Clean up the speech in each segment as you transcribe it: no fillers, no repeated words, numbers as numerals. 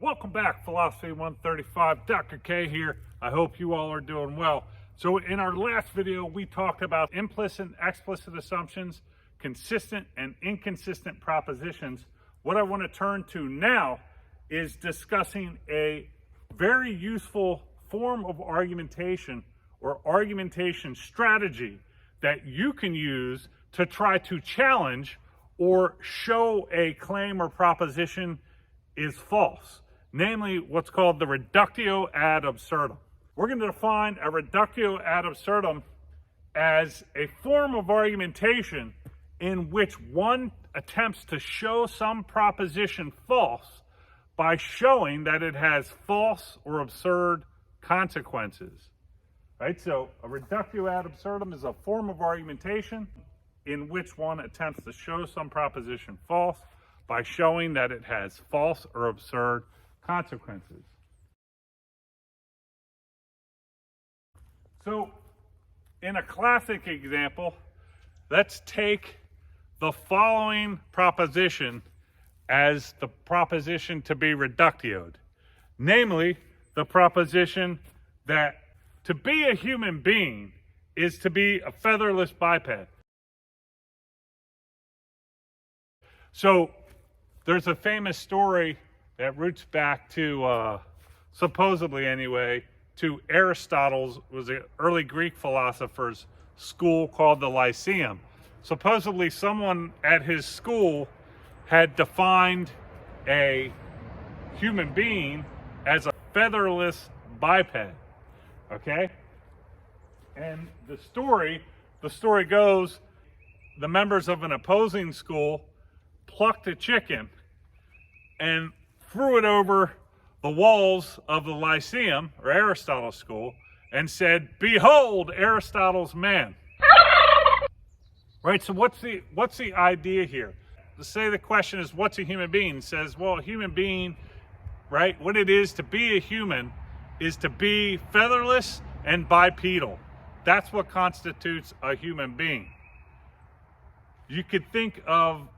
Welcome back, Philosophy 135. Dr. K here. I hope you all are doing well. So in our last video, we talked about implicit and explicit assumptions, consistent and inconsistent propositions. What I want to turn to now is discussing a very useful form of argumentation or argumentation strategy that you can use to try to challenge or show a claim or proposition is false, namely what's called the reductio ad absurdum. We're going to define a reductio ad absurdum as a form of argumentation in which one attempts to show some proposition false by showing that it has false or absurd consequences. Right? So a reductio ad absurdum is a form of argumentation in which one attempts to show some proposition false by showing that it has false or absurd consequences. So in a classic example, let's take the following proposition as the proposition to be reductioed, namely the proposition that to be a human being is to be a featherless biped. So there's a famous story that roots back to, supposedly anyway, to Aristotle's, was an early Greek philosopher's school called the Lyceum. Supposedly someone at his school had defined a human being as a featherless biped. Okay? And the story goes, the members of an opposing school plucked a chicken and threw it over the walls of the Lyceum, or Aristotle's school, and said, "Behold, Aristotle's man." Right, so what's the idea here? Let's say the question is, what's a human being? It says, well, a human being, right, what it is to be a human is to be featherless and bipedal. That's what constitutes a human being. You could think of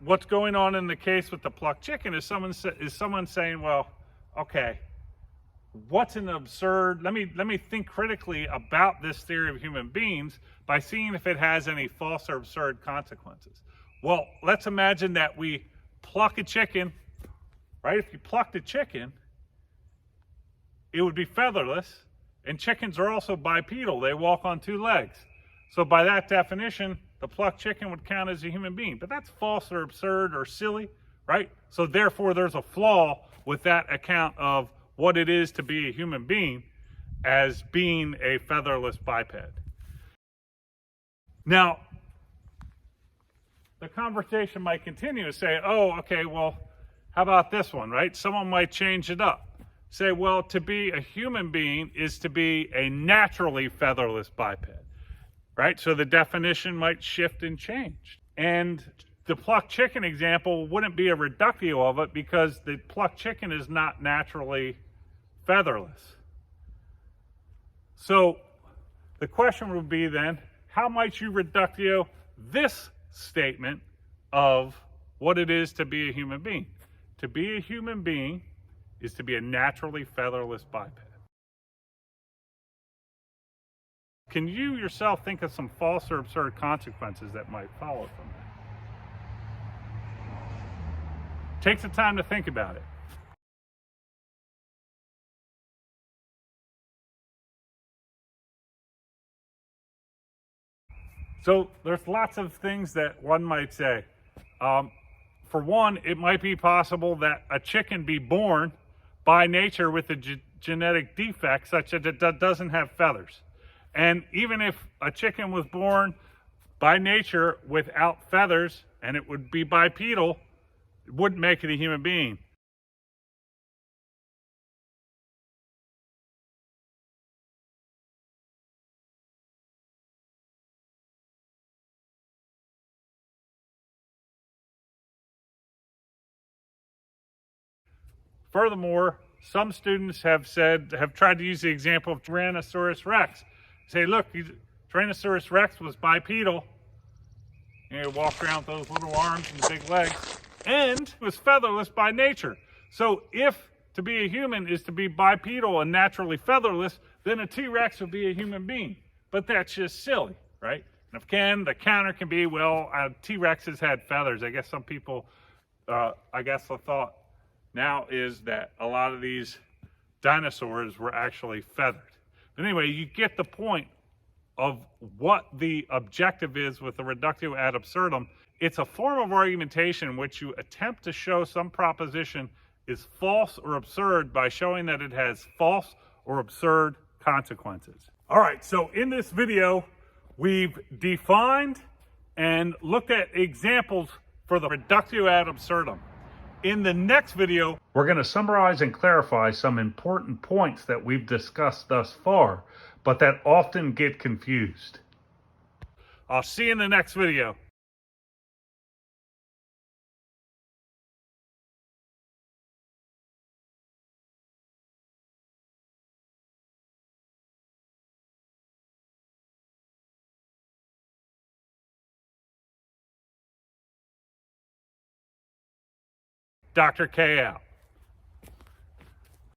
what's going on in the case with the plucked chicken is someone saying, well, okay, what's an absurd, let me think critically about this theory of human beings by seeing if it has any false or absurd consequences. Well, let's imagine that we pluck a chicken, right? If you plucked a chicken, it would be featherless, and chickens are also bipedal. They walk on two legs. So by that definition, the plucked chicken would count as a human being. But that's false or absurd or silly, right? So therefore, there's a flaw with that account of what it is to be a human being as being a featherless biped. Now, the conversation might continue to say, oh, okay, well, how about this one, right? Someone might change it up. Say, well, to be a human being is to be a naturally featherless biped, right? So the definition might shift and change. And the plucked chicken example wouldn't be a reductio of it because the plucked chicken is not naturally featherless. So the question would be then, how might you reductio this statement of what it is to be a human being? To be a human being is to be a naturally featherless biped. Can you yourself think of some false or absurd consequences that might follow from that? Take some time to think about it. So there's lots of things that one might say. For one, it might be possible that a chicken be born by nature with a genetic defect such that it doesn't have feathers. And even if a chicken was born by nature without feathers and it would be bipedal, it wouldn't make it a human being. Furthermore, some students have tried to use the example of Tyrannosaurus rex. Say, look, Tyrannosaurus rex was bipedal. Walked around with those little arms and big legs, and was featherless by nature. So if to be a human is to be bipedal and naturally featherless, then a T-Rex would be a human being. But that's just silly, right? And if the counter can be, well, T-Rexes had feathers. I guess some people, the thought now is that a lot of these dinosaurs were actually feathered. But anyway, you get the point of what the objective is with the reductio ad absurdum. It's a form of argumentation in which you attempt to show some proposition is false or absurd by showing that it has false or absurd consequences. All right, so in this video, we've defined and looked at examples for the reductio ad absurdum. In the next video, we're going to summarize and clarify some important points that we've discussed thus far, but that often get confused. I'll see you in the next video. Dr. K out.